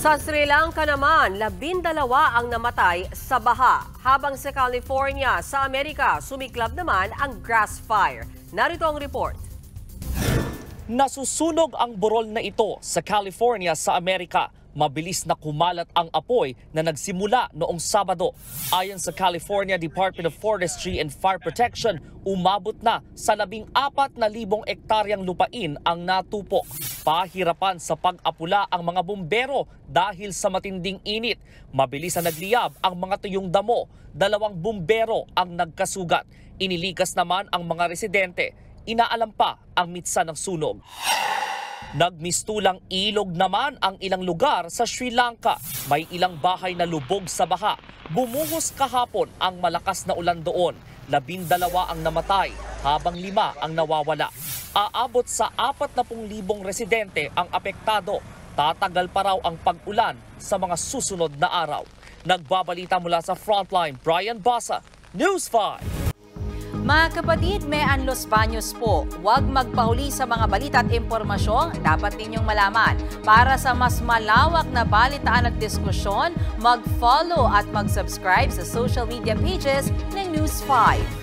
Sa Sri Lanka naman, 12 ang namatay sa baha. Habang sa California, sa Amerika, sumiklab naman ang grass fire. Narito ang report. Nasusunog ang burol na ito sa California sa Amerika. Mabilis na kumalat ang apoy na nagsimula noong Sabado. Ayon sa California Department of Forestry and Fire Protection, umabot na sa 14,000 ektaryang lupain ang natupok. Pahirapan sa pag-apula ang mga bumbero dahil sa matinding init. Mabilis na nagliyab ang mga tuyong damo. 2 bumbero ang nagkasugat. Inilikas naman ang mga residente. Inaalam pa ang mitsa ng sunog. Nagmistulang ilog naman ang ilang lugar sa Sri Lanka. May ilang bahay na lubog sa baha. Bumuhos kahapon ang malakas na ulan doon. 12 ang namatay, habang 5 ang nawawala. Aabot sa 40,000 residente ang apektado. Tatagal pa raw ang pag-ulan sa mga susunod na araw. Nagbabalita mula sa Frontline, Brian Basa, News 5. Mga kapatid, may Los Baños po. Huwag magpahuli sa mga balita at impormasyong dapat ninyong malaman. Para sa mas malawak na balitaan at diskusyon, mag-follow at mag-subscribe sa social media pages ng News 5.